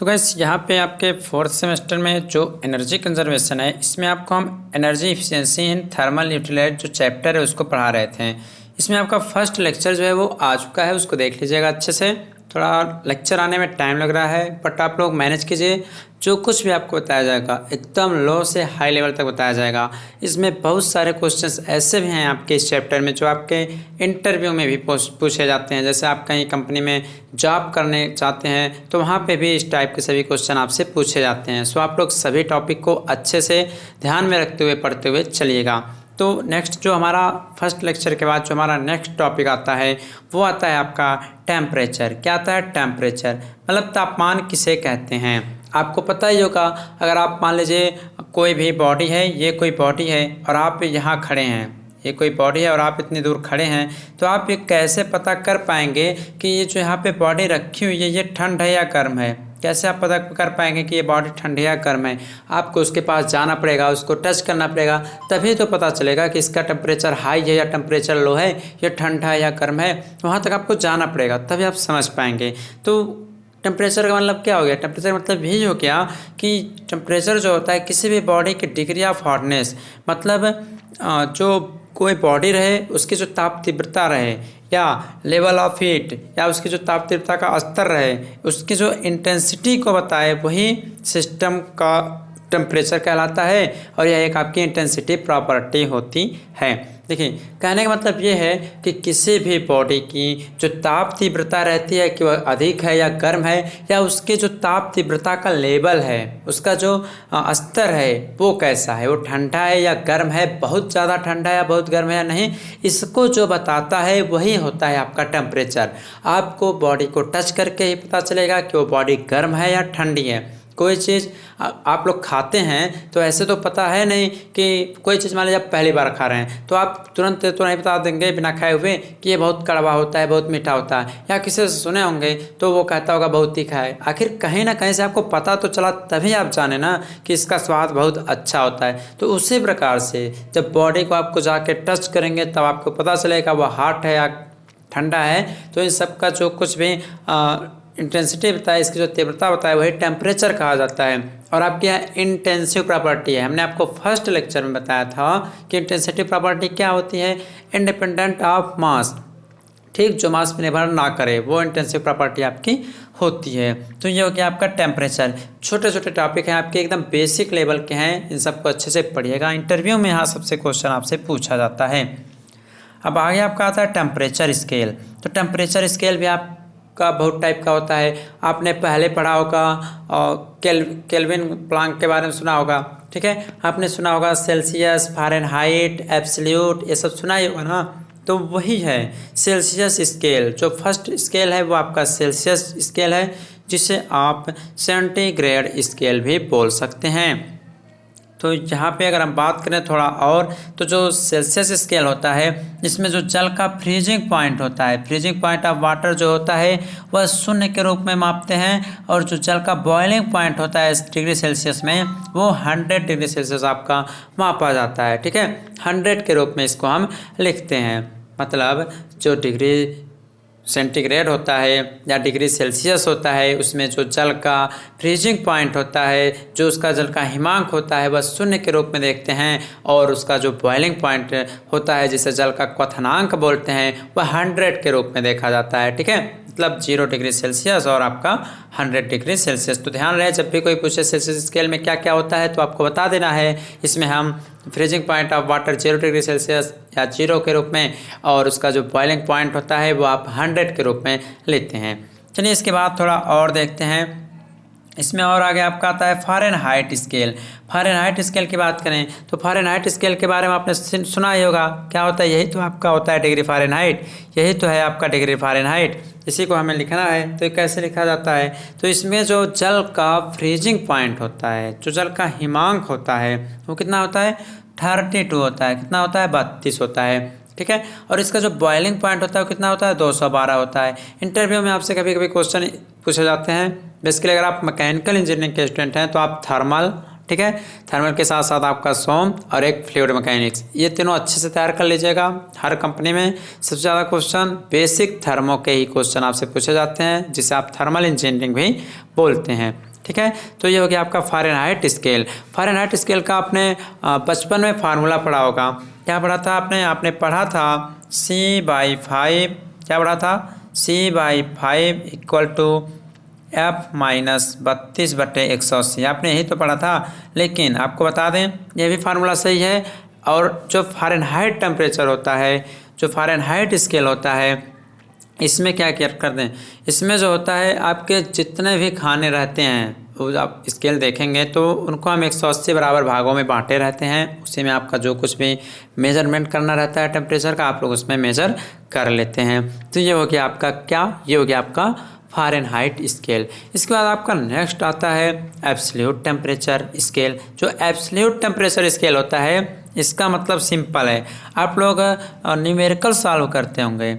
तो गाइस यहाँ पे आपके फोर्थ सेमेस्टर में जो एनर्जी कंजर्वेशन है इसमें आपको हम energy efficiency in thermal utilize जो चैप्टर है उसको पढ़ा रहे थे। इसमें आपका फर्स्ट लेक्चर जो है वो आ चुका है, उसको देख लीजिएगा अच्छे से। थोड़ा लेक्चर आने में टाइम लग रहा है बट आप लोग मैनेज कीजिए। जो कुछ भी आपको बताया जाएगा एकदम लो से हाई लेवल तक बताया जाएगा। इसमें बहुत सारे क्वेश्चंस ऐसे भी हैं आपके इस चैप्टर में जो आपके इंटरव्यू में भी पूछे जाते हैं। जैसे आप कहीं कंपनी में जॉब करने चाहते हैं तो वहाँ पे भी इस टाइप के सभी क्वेश्चन आपसे पूछे जाते हैं। सो आप लोग सभी टॉपिक को अच्छे से ध्यान में रखते हुए पढ़ते हुए चलिएगा। तो नेक्स्ट जो हमारा फर्स्ट लेक्चर के बाद जो हमारा नेक्स्ट टॉपिक आता है वो आता है आपका टेम्परेचर। क्या आता है? टेम्परेचर मतलब तापमान किसे कहते हैं। आपको पता ही होगा, अगर आप मान लीजिए कोई भी बॉडी है, ये कोई बॉडी है और आप यहाँ खड़े हैं, ये कोई बॉडी है और आप इतनी दूर खड़े हैं, तो आप ये कैसे पता कर पाएंगे कि ये जो यहाँ पे बॉडी रखी हुई है ये ठंड है या गर्म है? कैसे आप पता कर पाएंगे कि ये बॉडी ठंड है या गर्म है? आपको उसके पास जाना पड़ेगा, उसको टच करना पड़ेगा, तभी तो पता चलेगा कि इसका टेम्परेचर हाई है या टेम्परेचर लो है, या ठंडा है या गर्म है। वहाँ तक आपको जाना पड़ेगा तभी आप समझ पाएंगे। तो टेम्परेचर का मतलब क्या हो गया? टेम्परेचर का मतलब यही हो गया कि टेम्परेचर जो होता है किसी भी बॉडी की डिग्री ऑफ हॉटनेस, मतलब जो कोई बॉडी रहे उसकी जो ताप तीव्रता रहे या लेवल ऑफ हीट या उसकी जो ताप तीव्रता का स्तर रहे, उसकी जो इंटेंसिटी को बताए, वही सिस्टम का टेम्परेचर कहलाता है। और यह एक आपकी इंटेंसिटी प्रॉपर्टी होती है। देखिए, कहने का मतलब ये है कि किसी भी बॉडी की जो ताप तीव्रता रहती है कि वह अधिक है या गर्म है, या उसकी जो ताप तीव्रता का लेवल है, उसका जो स्तर है वो कैसा है, वो ठंडा है या गर्म है, बहुत ज़्यादा ठंडा है या बहुत गर्म है या नहीं, इसको जो बताता है वही होता है आपका टेम्परेचर। आपको बॉडी को टच करके ही पता चलेगा कि वो बॉडी गर्म है या ठंडी है। कोई चीज़ आप लोग खाते हैं तो ऐसे तो पता है नहीं कि कोई चीज़ मान लीजिए आप पहली बार खा रहे हैं तो आप तुरंत तो नहीं बता देंगे बिना खाए हुए कि ये बहुत कड़वा होता है, बहुत मीठा होता है। या किसी से सुने होंगे तो वो कहता होगा बहुत तीखा है। आखिर कहीं ना कहीं से आपको पता तो चला तभी आप जाने ना कि इसका स्वाद बहुत अच्छा होता है। तो उसी प्रकार से जब बॉडी को आपको जाके टच करेंगे तब आपको पता चलेगा वह हॉट है या ठंडा है। तो इन सब का जो कुछ भी इंटेंसिटी बताए, इसकी जो तीव्रता बताए, वही टेम्परेचर कहा जाता है। और आपके यहाँ इंटेंसिव प्रॉपर्टी है। हमने आपको फर्स्ट लेक्चर में बताया था कि इंटेंसिटी प्रॉपर्टी क्या होती है? इंडिपेंडेंट ऑफ मास, ठीक, जो मास पर निर्भर ना करे, वो इंटेंसिव प्रॉपर्टी आपकी होती है। तो ये हो गया आपका टेम्परेचर। छोटे छोटे टॉपिक हैं आपके, एकदम बेसिक लेवल के हैं, इन सबको अच्छे से पढ़िएगा। इंटरव्यू में यहाँ सबसे क्वेश्चन आपसे पूछा जाता है। अब आगे आपका आता है टेम्परेचर स्केल। तो टेम्परेचर स्केल भी आप का बहुत टाइप का होता है। आपने पहले पढ़ा होगा और केल्विन प्लांक के बारे में सुना होगा, ठीक है। आपने सुना होगा सेल्सियस, फ़ारेनहाइट, एब्सोल्यूट, ये सब सुना ही होगा ना। तो वही है सेल्सियस स्केल। जो फर्स्ट स्केल है वो आपका सेल्सियस स्केल है, जिसे आप सेंटीग्रेड स्केल भी बोल सकते हैं। तो यहाँ पे अगर हम बात करें थोड़ा और, तो जो सेल्सियस स्केल होता है इसमें जो जल का फ्रीजिंग पॉइंट होता है, फ्रीजिंग पॉइंट ऑफ वाटर जो होता है वह 0 के रूप में मापते हैं। और जो जल का बॉइलिंग पॉइंट होता है डिग्री सेल्सियस में, वो 100 डिग्री सेल्सियस आपका मापा जाता है, ठीक है। 100 के रूप में इसको हम लिखते हैं। मतलब जो डिग्री सेंटीग्रेड होता है या डिग्री सेल्सियस होता है, उसमें जो जल का फ्रीजिंग पॉइंट होता है, जो उसका जल का हिमांक होता है, वह 0 के रूप में देखते हैं। और उसका जो बॉइलिंग पॉइंट होता है, जिसे जल का क्वथनांक बोलते हैं, वह 100 के रूप में देखा जाता है, ठीक है। मतलब 0 डिग्री सेल्सियस और आपका 100 डिग्री सेल्सियस। तो ध्यान रहे, जब भी कोई पूछे सेल्सियस स्केल में क्या क्या होता है तो आपको बता देना है। इसमें हम freezing point of water 0 degree Celsius या 0 के रूप में, और उसका जो बॉइलिंग पॉइंट होता है वो आप 100 के रूप में लेते हैं। चलिए इसके बाद थोड़ा और देखते हैं। इसमें और आगे आपका आता है फ़ारेनहाइट स्केल। फ़ारेनहाइट स्केल की बात करें तो फ़ारेनहाइट स्केल के बारे में आपने सुना ही होगा। क्या होता है? यही तो आपका होता है डिग्री फ़ारेनहाइट, यही तो है आपका डिग्री फ़ारेनहाइट। इसी को हमें लिखना है। तो कैसे लिखा जाता है? तो इसमें जो जल का फ्रीजिंग पॉइंट होता है, जो जल का हिमांक होता है, वो कितना होता है? 32 होता है। कितना होता है? 32 होता है, ठीक है। और इसका जो बॉइलिंग पॉइंट होता है वो कितना होता है? 212 होता है। इंटरव्यू में आपसे कभी कभी क्वेश्चन पूछे जाते हैं। बेसिकली अगर आप मैकेनिकल इंजीनियरिंग के स्टूडेंट हैं तो आप थर्मल, ठीक है, थर्मल के साथ साथ आपका सोम और एक फ्लूइड मैकेनिक्स, ये तीनों अच्छे से तैयार कर लीजिएगा। हर कंपनी में सबसे ज़्यादा क्वेश्चन बेसिक थर्मो के ही क्वेश्चन आपसे पूछे जाते हैं, जिसे आप थर्मल इंजीनियरिंग भी बोलते हैं। ठीक है। तो ये हो गया आपका फ़ारेनहाइट स्केल। फ़ारेनहाइट स्केल का आपने बचपन में फार्मूला पढ़ा होगा। क्या पढ़ा था आपने पढ़ा था C/5, क्या पढ़ा था C/5 इक्वल टू F-32/180। आपने यही तो पढ़ा था। लेकिन आपको बता दें यह भी फार्मूला सही है। और जो फ़ारेनहाइट टेम्परेचर होता है, जो फ़ारेनहाइट स्केल होता है, इसमें क्या कर दें, इसमें जो होता है आपके जितने भी खाने रहते हैं, वो आप स्केल देखेंगे तो उनको हम 180 बराबर भागों में बांटे रहते हैं। उसी में आपका जो कुछ भी मेजरमेंट करना रहता है टेम्परेचर का, आप लोग उसमें मेजर कर लेते हैं। तो ये हो गया आपका क्या, ये हो गया आपका फ़ारेनहाइट स्केल। इसके बाद आपका नेक्स्ट आता है एब्सोल्यूट टेम्परेचर स्केल। जो एब्सोल्यूट टेम्परेचर स्केल होता है, इसका मतलब सिंपल है। आप लोग न्यूमेरिकल सॉल्व करते होंगे,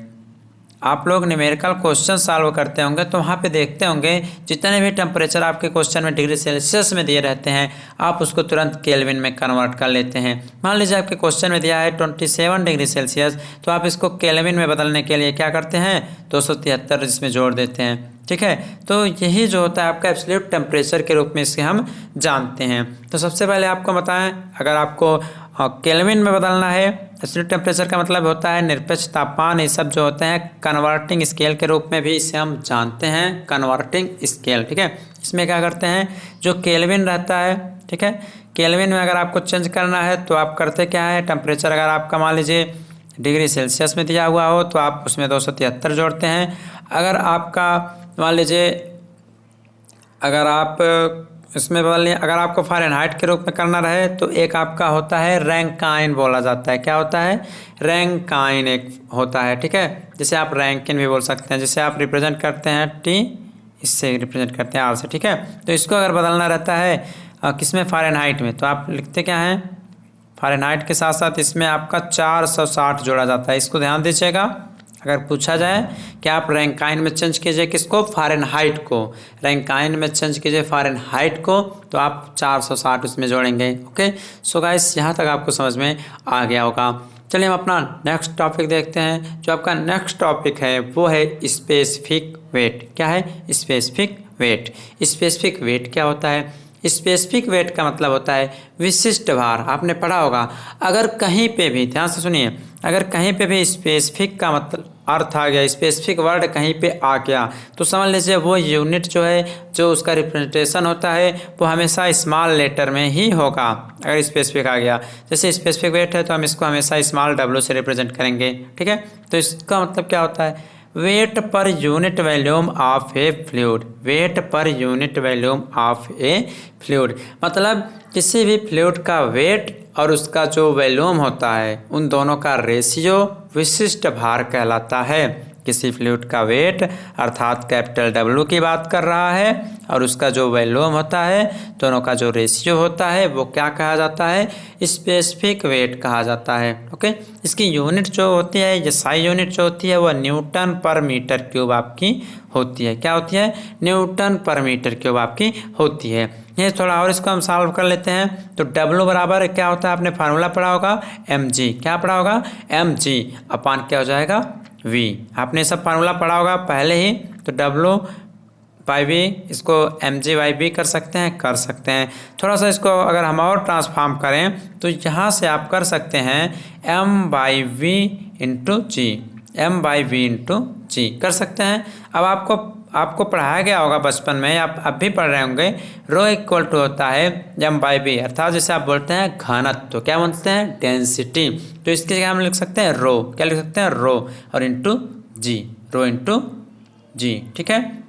आप लोग न्यूमेरिकल क्वेश्चन सॉल्व करते होंगे तो वहाँ पे देखते होंगे जितने भी टेम्परेचर आपके क्वेश्चन में डिग्री सेल्सियस में दिए रहते हैं, आप उसको तुरंत केल्विन में कन्वर्ट कर लेते हैं। मान लीजिए आपके क्वेश्चन में दिया है 27 डिग्री सेल्सियस, तो आप इसको केल्विन में बदलने के लिए क्या करते हैं, 273 इसमें जोड़ देते हैं। ठीक है, तो यही जो होता है आपका एब्सोल्यूट टेम्परेचर के रूप में इसे हम जानते हैं। तो सबसे पहले आपको बताएं, अगर आपको केल्विन में बदलना है, एब्सोल्यूट टेम्परेचर का मतलब होता है निरपेक्ष तापमान। ये सब जो होते हैं कन्वर्टिंग स्केल के रूप में भी इसे हम जानते हैं, कन्वर्टिंग स्केल। ठीक है, इसमें क्या करते हैं, जो केल्विन रहता है, ठीक है, केल्विन में अगर आपको चेंज करना है तो आप करते क्या है, टेम्परेचर अगर आपका मान लीजिए डिग्री सेल्सियस में दिया हुआ हो तो आप उसमें 273 जोड़ते हैं। अगर आपका मान लीजिए अगर आप इसमें बदल लें, अगर आपको फ़ारेनहाइट के रूप में करना रहे तो एक आपका होता है रैंकाइन बोला जाता है। क्या होता है, रैंकाइन एक होता है। ठीक है, जिसे आप रैंकिन भी बोल सकते हैं, जिसे आप रिप्रेजेंट करते हैं T, इससे रिप्रेजेंट करते हैं R से। ठीक है, तो इसको अगर बदलना रहता है किसमें, फ़ारेनहाइट में, तो आप लिखते क्या हैं, फ़ारेनहाइट के साथ साथ इसमें आपका 460 जोड़ा जाता है। इसको ध्यान दीजिएगा, अगर पूछा जाए कि आप रैंकाइन में चेंज कीजिए किसको, फ़ारेनहाइट को, रैंकाइन में चेंज कीजिए फ़ारेनहाइट को, तो आप 460 उसमें जोड़ेंगे। ओके, सो गाइस यहाँ तक आपको समझ में आ गया होगा। चलिए हम अपना नेक्स्ट टॉपिक देखते हैं। जो आपका नेक्स्ट टॉपिक है वो है स्पेसिफिक वेट। क्या है, स्पेसिफिक वेट। स्पेसिफिक वेट क्या होता है, स्पेसिफिक वेट का मतलब होता है विशिष्ट भार। आपने पढ़ा होगा, अगर कहीं पे भी, ध्यान से सुनिए, अगर कहीं पे भी स्पेसिफिक का मतलब अर्थ आ गया, स्पेसिफिक वर्ड कहीं पे आ गया, तो समझ लीजिए वो यूनिट जो है, जो उसका रिप्रेजेंटेशन होता है वो हमेशा स्मॉल लेटर में ही होगा। अगर स्पेसिफिक आ गया, जैसे स्पेसिफिक वेट है तो हम इसको हमेशा स्मॉल w से रिप्रेजेंट करेंगे। ठीक है, तो इसका मतलब क्या होता है, weight per unit volume of a fluid. Weight per unit volume of a fluid मतलब किसी भी फ्लूइड का वेट और उसका जो वॉल्यूम होता है, उन दोनों का रेशियो विशिष्ट भार कहलाता है। किसी फ्लूइड का वेट अर्थात कैपिटल W की बात कर रहा है, और उसका जो वॉल्यूम होता है, दोनों का जो रेशियो होता है, वो क्या कहा जाता है, स्पेसिफिक वेट कहा जाता है। ओके, इसकी यूनिट जो होती है, ये SI यूनिट जो होती है, वह न्यूटन पर मीटर क्यूब आपकी होती है। क्या होती है, न्यूटन पर मीटर क्यूब आपकी होती है। ये थोड़ा और इसको हम सॉल्व कर लेते हैं। तो W बराबर क्या होता है, आपने फार्मूला पढ़ा होगा mg। क्या पढ़ा होगा, mg अपान क्या हो जाएगा, v। आपने सब फार्मूला पढ़ा होगा पहले ही। तो W/V, इसको mg/v कर सकते हैं। थोड़ा सा इसको अगर हम और ट्रांसफॉर्म करें तो यहाँ से आप कर सकते हैं m/v इंटू जी, m/v इंटू जी कर सकते हैं। अब आपको पढ़ाया गया होगा बचपन में, आप अब भी पढ़ रहे होंगे, रो इक्वल टू होता है m/v, अर्थात जैसे आप बोलते हैं घनत्व, तो क्या बोलते हैं, डेंसिटी। तो इसके जगह हम लिख सकते हैं रो, क्या लिख सकते हैं, रो, और इंटू जी, रो इंटू जी। ठीक है,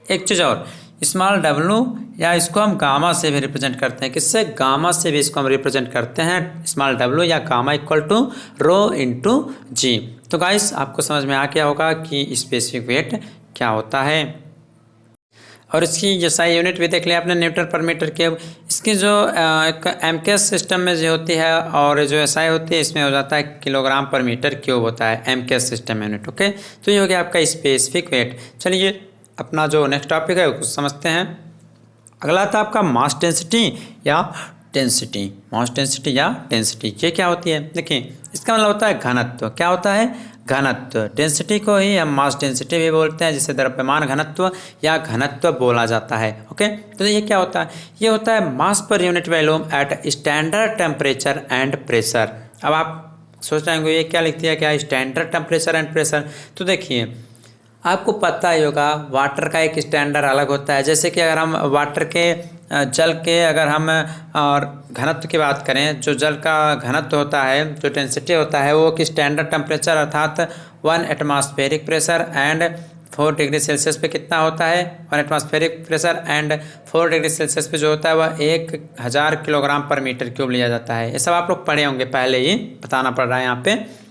एक चीज़ और, स्मॉल w, या इसको हम गामा से भी रिप्रेजेंट करते हैं। किससे, गामा से भी इसको हम रिप्रेजेंट करते हैं, स्मॉल w या gamma equal to rho into g. तो गाइस आपको समझ में आ गया होगा कि स्पेसिफिक वेट क्या होता है। और इसकी SI यूनिट भी देख लिया आपने, न्यूटन पर मीटर क्यूब। इसकी जो एक MKS सिस्टम में जो होती है और जो SI होती है, इसमें हो जाता है किलोग्राम पर मीटर क्यूब होता है MKS सिस्टम यूनिट। ओके, तो ये हो गया आपका स्पेसिफिक वेट। चलिए अपना जो नेक्स्ट टॉपिक है उसको समझते हैं। अगला था आपका मास डेंसिटी या डेंसिटी। मास डेंसिटी या डेंसिटी ये क्या होती है, देखिए इसका मतलब होता है घनत्व। क्या होता है, घनत्व। डेंसिटी को ही हम मास डेंसिटी भी बोलते हैं, जिसे द्रव्यमान घनत्व या घनत्व बोला जाता है। ओके, तो ये क्या होता है? ये होता है mass per unit volume at standard temperature and pressure. अब आप सोच रहे होंगे ये क्या लिख दिया, क्या स्टैंडर्ड टेम्परेचर एंड प्रेशर? तो देखिए, आपको पता ही होगा वाटर का एक स्टैंडर्ड अलग होता है। जैसे कि अगर हम वाटर के जल के अगर हम और घनत्व की बात करें, जो जल का घनत्व होता है, जो डेंसिटी होता है, वो कि स्टैंडर्ड टेम्परेचर अर्थात 1 atmospheric pressure and 4 degree Celsius पे कितना होता है? 1 atmospheric pressure and 4 degree Celsius पे जो होता है वह 1000 किलोग्राम पर मीटर क्यूब लिया जाता है। ये सब आप लोग पढ़े होंगे, पहले ही बताना पड़ रहा है यहाँ पे।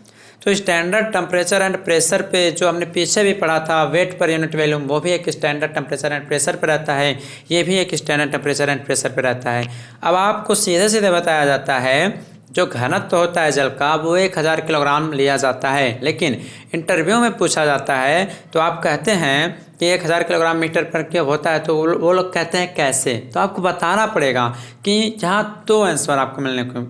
तो स्टैंडर्ड टेम्परेचर एंड प्रेशर पे जो हमने पीछे भी पढ़ा था, वेट पर यूनिट वॉल्यूम, वो भी एक स्टैंडर्ड टेम्परेचर एंड प्रेशर पे रहता है। ये भी एक स्टैंडर्ड टेम्परेचर एंड प्रेशर पे रहता है। अब आपको सीधे सीधे बताया जाता है जो घनत्व होता है जल का, वो 1000 किलोग्राम लिया जाता है। लेकिन इंटरव्यू में पूछा जाता है तो आप कहते हैं कि 1000 किलोग्राम मीटर पर क्यूब होता है, तो वो लोग कहते हैं कैसे? तो आपको बताना पड़ेगा कि यहाँ 2 आंसर आपको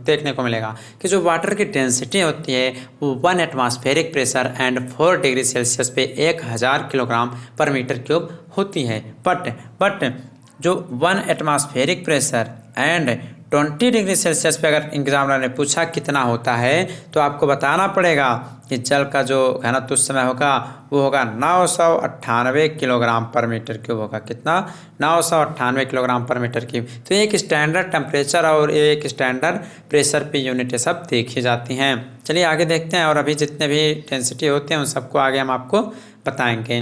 देखने को मिलेगा कि जो वाटर की डेंसिटी होती है वो 1 atmospheric pressure and 4 degree Celsius पे 1000 किलोग्राम पर मीटर क्यूब होती है। बट जो 1 atmospheric pressure and 20 degree Celsius पे अगर एग्जामिनर ने पूछा कितना होता है, तो आपको बताना पड़ेगा कि जल का जो घनत्व उस समय होगा वो होगा 998 किलोग्राम पर मीटर क्यूब होगा। कितना? 998 किलोग्राम पर मीटर क्यूब। तो एक स्टैंडर्ड टेम्परेचर और एक स्टैंडर्ड प्रेशर पे यूनिट सब देखी जाती हैं। चलिए आगे देखते हैं, और अभी जितने भी डेंसिटी होते हैं उन सबको आगे हम आपको बताएंगे।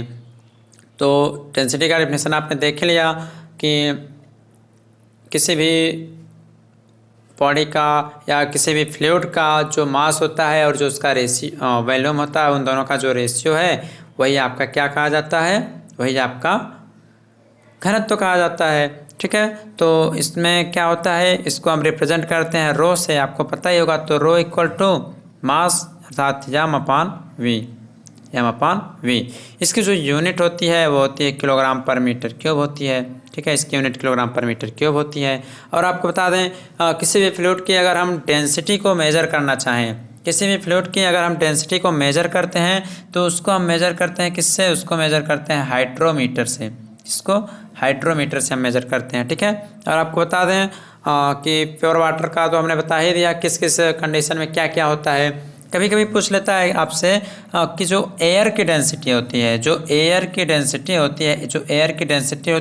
तो डेंसिटी का डेफिनेशन आपने देख लिया कि किसी भी बॉडी का या किसी भी फ्लूइड का जो मास होता है और जो उसका वॉल्यूम होता है, उन दोनों का जो रेशियो है वही आपका क्या कहा जाता है? वही आपका घनत्व कहा जाता है। ठीक है, तो इसमें क्या होता है, इसको हम रिप्रेजेंट करते हैं रो से। आपको पता ही होगा, तो रो इक्वल टू मास अर्थात एम अपान वी। इसकी जो यूनिट होती है वो होती है किलोग्राम पर मीटर क्यूब होती है। ठीक है, इसकी यूनिट किलोग्राम पर मीटर क्यूब होती है। और आपको बता दें किसी भी फ्लूइड की अगर हम डेंसिटी को मेजर करना चाहें, किसी भी फ्लूइड की अगर हम डेंसिटी को मेजर करते हैं तो उसको हम मेजर करते हैं किससे? उसको मेजर करते हैं हाइड्रोमीटर से। इसको हाइड्रोमीटर से हम मेजर करते हैं। ठीक है, और आपको बता दें कि प्योर वाटर का तो हमने बता ही दिया किस किस कंडीशन में क्या क्या होता है। कभी कभी पूछ लेता है आपसे कि जो एयर की डेंसिटी होती है, जो एयर की डेंसिटी होती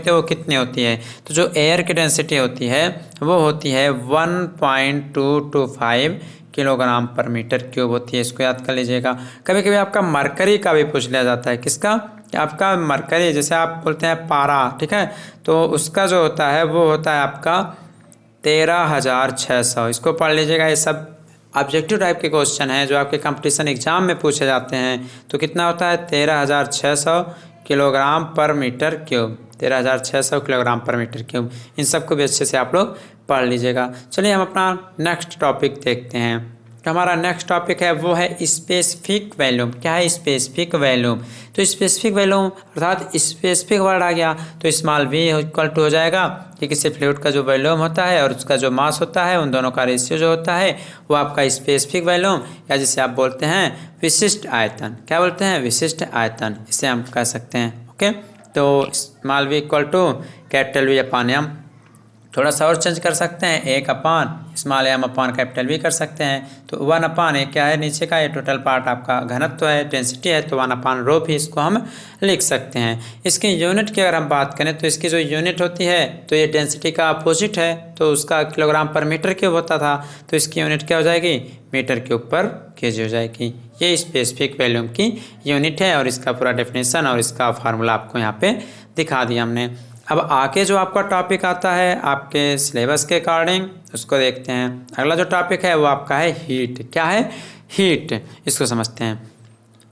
है वो कितनी होती है? तो जो एयर की डेंसिटी होती है वो होती है 1.225 किलोग्राम पर मीटर क्यूब होती है। इसको याद कर लीजिएगा। कभी कभी आपका मरकरी का भी पूछ लिया जाता है। किसका? आपका मरकरी, जैसे आप बोलते हैं पारा। ठीक है, तो उसका जो होता है वो होता है आपका 13,600। इसको पढ़ लीजिएगा। ये सब ऑब्जेक्टिव टाइप के क्वेश्चन हैं जो आपके कंपटीशन एग्जाम में पूछे जाते हैं। तो कितना होता है? 13,600 किलोग्राम पर मीटर क्यूब। 13,600 किलोग्राम पर मीटर क्यूब। इन सबको भी अच्छे से आप लोग पढ़ लीजिएगा। चलिए हम अपना नेक्स्ट टॉपिक देखते हैं। तो हमारा नेक्स्ट टॉपिक है वो है स्पेसिफिक वॉल्यूम। क्या है स्पेसिफिक वॉल्यूम? तो स्पेसिफिक वॉल्यूम अर्थात स्पेसिफिक वर्ड आ गया तो स्मॉल v इक्वल टू हो जाएगा कि किसी फ्लूइड का जो वॉल्यूम होता है और उसका जो मास होता है, उन दोनों का रेशियो जो होता है वो आपका स्पेसिफिक वॉल्यूम, या जिसे आप बोलते हैं विशिष्ट आयतन। क्या बोलते हैं? विशिष्ट आयतन, इसे हम कह सकते हैं। ओके, तो small v equal to capital V upon m। थोड़ा सा और चेंज कर सकते हैं, 1 upon small m upon capital V कर सकते हैं। तो 1 अपान ये क्या है? नीचे का ये टोटल पार्ट आपका घनत्व है, डेंसिटी है, तो 1 अपान रो भी इसको हम लिख सकते हैं। इसकी यूनिट की अगर हम बात करें तो इसकी जो यूनिट होती है, तो ये डेंसिटी का अपोजिट है, तो उसका किलोग्राम पर मीटर क्यूब होता था, तो इसकी यूनिट क्या हो जाएगी? मीटर क्यूब पर केजी हो जाएगी। ये स्पेसिफिक वॉल्यूम की यूनिट है और इसका पूरा डेफिनेशन और इसका फार्मूला आपको यहाँ पे दिखा दिया हमने। अब आगे जो आपका टॉपिक आता है आपके सिलेबस के अकॉर्डिंग, उसको देखते हैं। अगला जो टॉपिक है वो आपका है हीट। क्या है? हीट। इसको समझते हैं।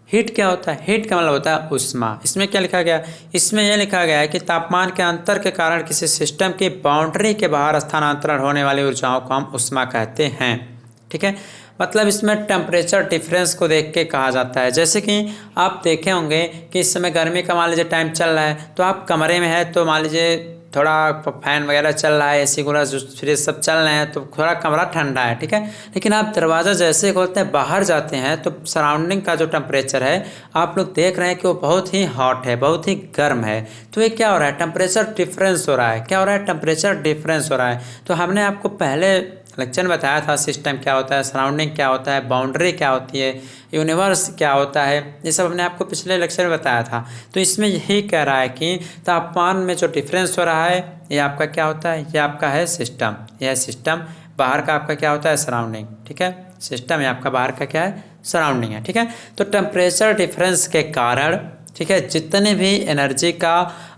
हीट क्या होता है? हीट का मतलब होता है ऊष्मा। इसमें क्या लिखा गया? इसमें यह लिखा गया है कि तापमान के अंतर के कारण किसी सिस्टम की बाउंड्री के बाहर स्थानांतरण होने वाली ऊर्जाओं को हम ऊष्मा कहते हैं। ठीक है, मतलब इसमें टेम्परेचर डिफरेंस को देख के कहा जाता है। जैसे कि आप देखे होंगे कि इस समय गर्मी का मान लीजिए टाइम चल रहा है, तो आप कमरे में है तो मान लीजिए थोड़ा फैन वगैरह चल रहा है, एसी कूलर फ्रिज सब चल रहे हैं तो थोड़ा कमरा ठंडा है, ठीक है। लेकिन आप दरवाज़ा जैसे खोलते हैं बाहर जाते हैं तो सराउंडिंग का जो टेम्परेचर है आप लोग देख रहे हैं कि वो बहुत ही हॉट है, बहुत ही गर्म है। तो ये क्या हो रहा है, टेम्परेचर डिफरेंस हो रहा है। क्या हो रहा है, टेम्परेचर डिफरेंस हो रहा है। तो हमने आपको पहले लेक्चर में बताया था सिस्टम क्या होता है, सराउंडिंग क्या होता है, बाउंड्री क्या होती है, यूनिवर्स क्या होता है, ये सब हमने आपको पिछले लेक्चर में बताया था। तो इसमें यही कह रहा है कि तापमान में जो डिफरेंस हो रहा है ये आपका क्या होता है, ये आपका है सिस्टम। यह सिस्टम, बाहर का आपका क्या होता है, सराउंडिंग, ठीक है। सिस्टम है आपका, बाहर का क्या है, सराउंडिंग है, ठीक है। तो टेम्परेचर डिफरेंस के कारण, ठीक है, जितने भी एनर्जी का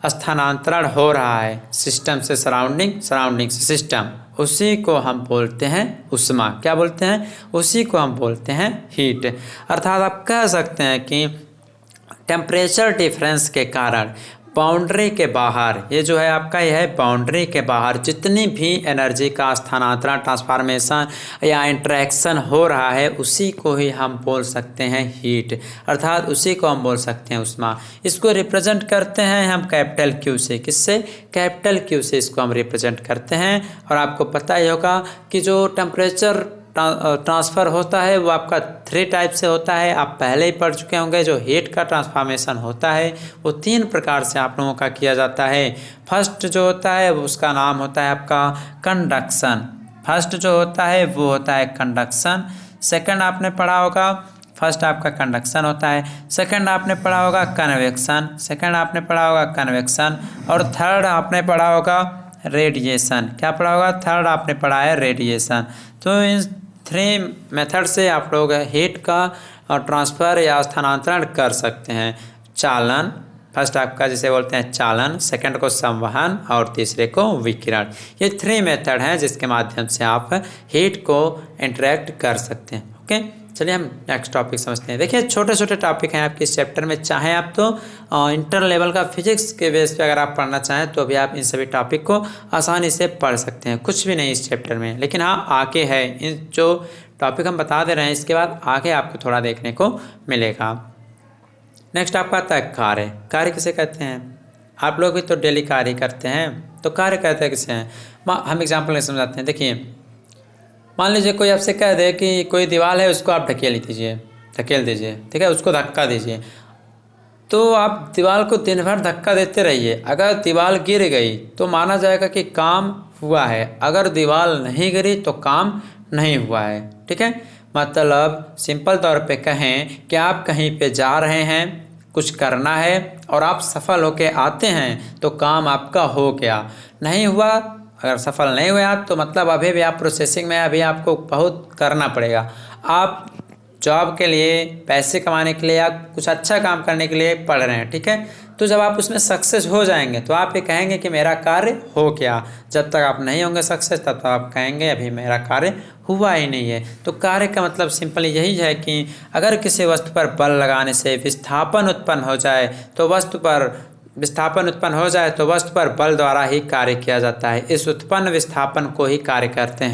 स्थानांतरण हो रहा है सिस्टम से सराउंडिंग, सराउंडिंग से सिस्टम, उसी को हम बोलते हैं उष्मा। क्या बोलते हैं, उसी को हम बोलते हैं हीट। अर्थात आप कह सकते हैं कि टेम्परेचर डिफरेंस के कारण बाउंड्री के बाहर, ये जो है आपका, यह है बाउंड्री के बाहर जितनी भी एनर्जी का स्थानांतरण, ट्रांसफॉर्मेशन या इंटरेक्शन हो रहा है उसी को ही हम बोल सकते हैं हीट। अर्थात उसी को हम बोल सकते हैं उष्मा। इसको रिप्रेजेंट करते हैं हम कैपिटल क्यू से। किससे, कैपिटल क्यू से इसको हम रिप्रेजेंट करते हैं। और आपको पता ही होगा कि जो टेम्परेचर ट्रांसफ़र होता है वो आपका 3 टाइप से होता है। आप पहले ही पढ़ चुके होंगे। जो हीट का ट्रांसफॉर्मेशन होता है वो 3 प्रकार से आप लोगों का किया जाता है। फर्स्ट जो होता है वो उसका नाम होता है आपका कंडक्शन। फर्स्ट जो होता है वो होता है कंडक्शन। सेकंड आपने पढ़ा होगा, फर्स्ट आपका कंडक्शन होता है। सेकंड आपने पढ़ा होगा कन्वेक्शन, सेकंड आपने पढ़ा होगा कन्वेक्शन। और थर्ड आपने पढ़ा होगा रेडिएशन। क्या पढ़ा होगा, थर्ड आपने पढ़ा है रेडिएशन। तो इन 3 मेथड से आप लोग हीट का ट्रांसफ़र या स्थानांतरण कर सकते हैं। चालन, फर्स्ट आपका जिसे बोलते हैं चालन, सेकंड को संवहन और तीसरे को विकिरण। ये 3 मेथड हैं जिसके माध्यम से आप हीट को इंटरेक्ट कर सकते हैं। ओके, चलिए हम नेक्स्ट टॉपिक समझते हैं। देखिए छोटे छोटे टॉपिक हैं आपके इस चैप्टर में। चाहे आप तो इंटर लेवल का फिजिक्स के बेस पे अगर आप पढ़ना चाहें तो भी आप इन सभी टॉपिक को आसानी से पढ़ सकते हैं। कुछ भी नहीं इस चैप्टर में, लेकिन हाँ आगे है, इन जो टॉपिक हम बता दे रहे हैं इसके बाद आगे आपको थोड़ा देखने को मिलेगा। नेक्स्ट आपका आता है कार्य। कार्य किसे कहते हैं, आप लोग भी तो डेली कार्य करते हैं, तो कार्य कहते हैं किसे हैं। हम एग्जाम्पल में समझाते हैं। देखिए मान लीजिए कोई आपसे कह दे कि कोई दीवार है उसको आप ढकेल दीजिए, ठीक है, उसको धक्का दीजिए। तो आप दीवार को दिन भर धक्का देते रहिए। अगर दीवार गिर गई तो माना जाएगा कि काम हुआ है, अगर दीवार नहीं गिरी तो काम नहीं हुआ है, ठीक है। मतलब सिंपल तौर पे कहें कि आप कहीं पे जा रहे हैं, कुछ करना है और आप सफल होके आते हैं तो काम आपका हो गया। नहीं हुआ, अगर सफल नहीं हुआ तो मतलब अभी भी आप प्रोसेसिंग में, अभी आपको बहुत करना पड़ेगा। आप जॉब के लिए, पैसे कमाने के लिए या कुछ अच्छा काम करने के लिए पढ़ रहे हैं, ठीक है। तो जब आप उसमें सक्सेस हो जाएंगे तो आप ये कहेंगे कि मेरा कार्य हो गया। जब तक आप नहीं होंगे सक्सेस तब तक आप कहेंगे अभी मेरा कार्य हुआ ही नहीं है। तो कार्य का मतलब सिंपल यही है कि अगर किसी वस्तु पर बल लगाने से विस्थापन उत्पन्न हो जाए तो वस्तु पर बल द्वारा ही कार्य किया जाता है। इस उत्पन्न विस्थापन को ही कार्य कहते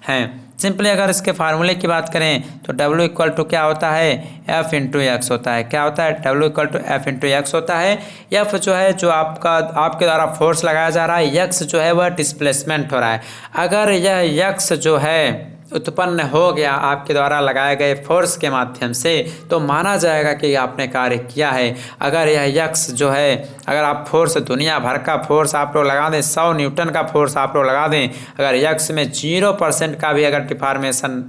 हैं। सिंपली अगर इसके फार्मूले की बात करें तो W इक्वल टू क्या होता है, F इंटू एक्स होता है। क्या होता है, W equal to F into x होता है। F जो है जो आपके द्वारा फोर्स लगाया जा रहा है, x जो है वह डिस्प्लेसमेंट हो रहा है। अगर यह x जो है उत्पन्न हो गया आपके द्वारा लगाए गए फोर्स के माध्यम से तो माना जाएगा कि आपने कार्य किया है। अगर यह x जो है, अगर आप फोर्स, दुनिया भर का फोर्स आप लोग लगा दें, 100 न्यूटन का फोर्स आप लोग लगा दें, अगर x में 0% का भी अगर डिफॉर्मेशन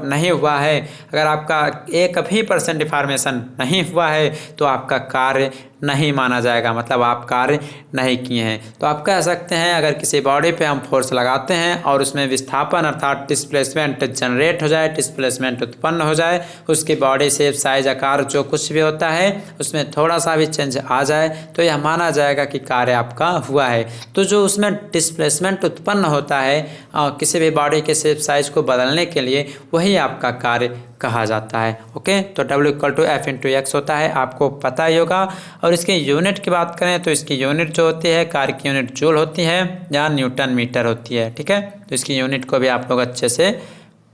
नहीं हुआ है, अगर आपका 1% डिफॉर्मेशन नहीं हुआ है तो आपका कार्य नहीं माना जाएगा, मतलब आप कार्य नहीं किए हैं। तो आप कह सकते हैं अगर किसी बॉडी पे हम फोर्स लगाते हैं और उसमें विस्थापन अर्थात डिस्प्लेसमेंट जनरेट हो जाए, डिस्प्लेसमेंट उत्पन्न हो जाए, उसकी बॉडी शेप, साइज, आकार जो कुछ भी होता है उसमें थोड़ा सा भी चेंज आ जाए तो यह माना जाएगा कि कार्य आपका हुआ है। तो जो उसमें डिस्प्लेसमेंट उत्पन्न होता है किसी भी बॉडी के शेप साइज को बदलने के लिए, वही आपका कार्य कहा जाता है। ओके, तो W equal to F into x होता है, आपको पता ही होगा। और इसके यूनिट की बात करें तो इसकी यूनिट जो होती है, कार्य की यूनिट जूल होती है या न्यूटन मीटर होती है, ठीक है। तो इसकी यूनिट को भी आप लोग अच्छे से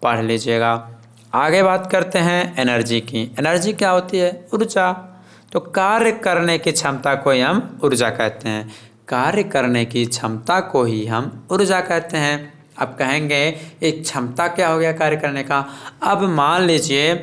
पढ़ लीजिएगा। आगे बात करते हैं एनर्जी की। एनर्जी क्या होती है, ऊर्जा। तो कार्य करने की क्षमता को ही हम ऊर्जा कहते हैं। कार्य करने की क्षमता को ही हम ऊर्जा कहते हैं। अब कहेंगे एक क्षमता क्या हो गया कार्य करने का। अब मान लीजिए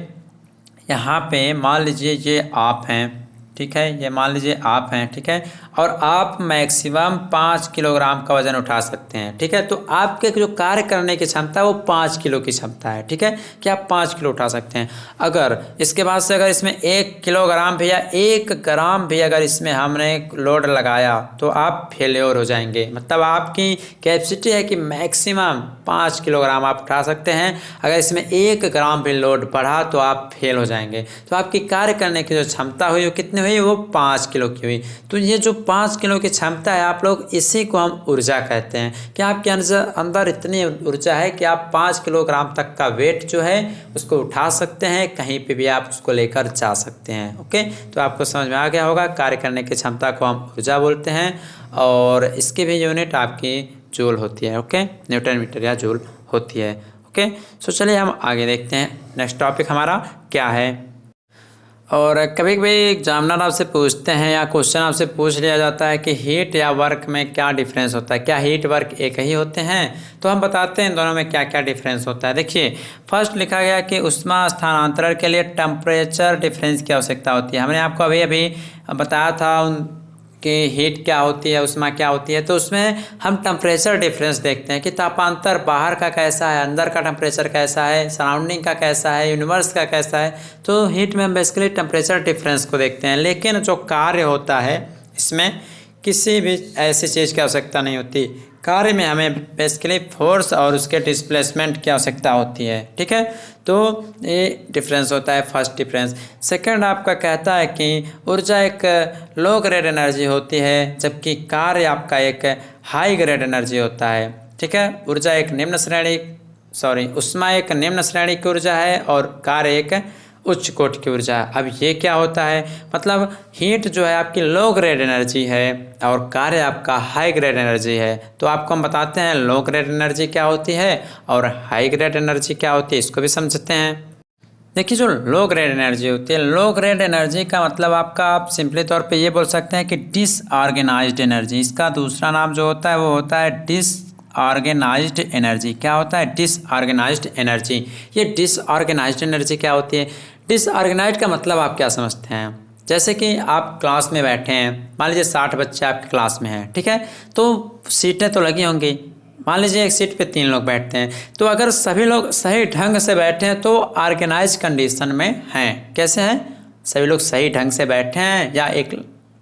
यहाँ पे मान लीजिए ये आप हैं, ठीक है, ये मान लीजिए आप हैं, ठीक है, और आप मैक्सिमम 5 किलोग्राम का वजन उठा सकते हैं, ठीक है। तो आपके जो कार्य करने की क्षमता है वो 5 किलो की क्षमता है, ठीक है, कि आप 5 किलो उठा सकते हैं। अगर इसके बाद से अगर इसमें 1 किलोग्राम भी या 1 ग्राम भी अगर इसमें हमने लोड लगाया तो आप फेल्योर हो जाएंगे। मतलब आपकी कैपेसिटी है कि मैक्सिमम 5 किलोग्राम आप उठा सकते हैं, अगर इसमें 1 ग्राम भी लोड बढ़ा तो आप फेल हो जाएंगे। तो आपकी कार्य करने की जो क्षमता हुई वो कितनी हुई, वो 5 किलो की हुई। तो ये जो 5 किलो की क्षमता है आप लोग, इसी को हम ऊर्जा कहते हैं कि आपके अंदर इतनी ऊर्जा है कि आप 5 किलोग्राम तक का वेट जो है उसको उठा सकते हैं, कहीं पे भी आप उसको लेकर जा सकते हैं। ओके, तो आपको समझ में आ गया होगा, कार्य करने की क्षमता को हम ऊर्जा बोलते हैं और इसकी भी यूनिट आपकी जूल होती है। ओके, न्यूटन मीटर या जूल होती है। ओके, सो चलिए हम आगे देखते हैं नेक्स्ट टॉपिक हमारा क्या है। और कभी कभी एग्जामिनर आपसे पूछते हैं या क्वेश्चन आपसे पूछ लिया जाता है कि हीट या वर्क में क्या डिफरेंस होता है, क्या हीट वर्क एक ही होते हैं। तो हम बताते हैं इन दोनों में क्या क्या डिफरेंस होता है। देखिए, फर्स्ट लिखा गया कि ऊष्मा स्थानांतरण के लिए टेम्परेचर डिफरेंस की आवश्यकता होती है। हमने आपको अभी अभी बताया था कि हीट क्या होती है, ऊष्मा क्या होती है। तो उसमें हम टेम्परेचर डिफरेंस देखते हैं कि तापांतर बाहर का कैसा है, अंदर का टेम्परेचर कैसा है, सराउंडिंग का कैसा है, यूनिवर्स का कैसा है। तो हीट में हम बेसिकली टेम्परेचर डिफरेंस को देखते हैं। लेकिन जो कार्य होता है इसमें किसी भी ऐसी चीज़ की आवश्यकता नहीं होती। कार्य में हमें बेसिकली फोर्स और उसके डिस्प्लेसमेंट की आवश्यकता होती है, ठीक है। तो ये डिफरेंस होता है फर्स्ट डिफरेंस। सेकंड आपका कहता है कि ऊर्जा एक लो ग्रेड एनर्जी होती है जबकि कार्य आपका एक हाई ग्रेड एनर्जी होता है, ठीक है। ऊर्जा एक ऊष्मा एक निम्न श्रेणी की ऊर्जा है और कार्य एक उच्च कोटि की ऊर्जा है। अब ये क्या होता है, मतलब हीट जो है आपकी लो ग्रेड एनर्जी है और कार्य आपका हाई ग्रेड एनर्जी है। तो आपको हम बताते हैं लो ग्रेड एनर्जी क्या होती है और हाई ग्रेड एनर्जी क्या होती है, इसको भी समझते हैं। देखिए, जो लो ग्रेड एनर्जी होती है, लो ग्रेड एनर्जी का मतलब आपका आप सिंपली तौर पे ये बोल सकते हैं कि डिसऑर्गेनाइज्ड एनर्जी। इसका दूसरा नाम जो होता है वो होता है डिसऑर्गेनाइज्ड एनर्जी। क्या होता है, डिसऑर्गेनाइज्ड एनर्जी। ये डिसऑर्गेनाइज्ड एनर्जी क्या होती है, डिसऑर्गेनाइज्ड का मतलब आप क्या समझते हैं। जैसे कि आप क्लास में बैठे हैं, मान लीजिए 60 बच्चे आपकी क्लास में हैं, ठीक है। तो सीटें तो लगी होंगी, मान लीजिए एक सीट पे 3 लोग बैठते हैं। तो अगर सभी लोग सही ढंग से बैठे हैं तो ऑर्गेनाइज कंडीशन में हैं। कैसे हैं, सभी लोग सही ढंग से बैठे हैं या एक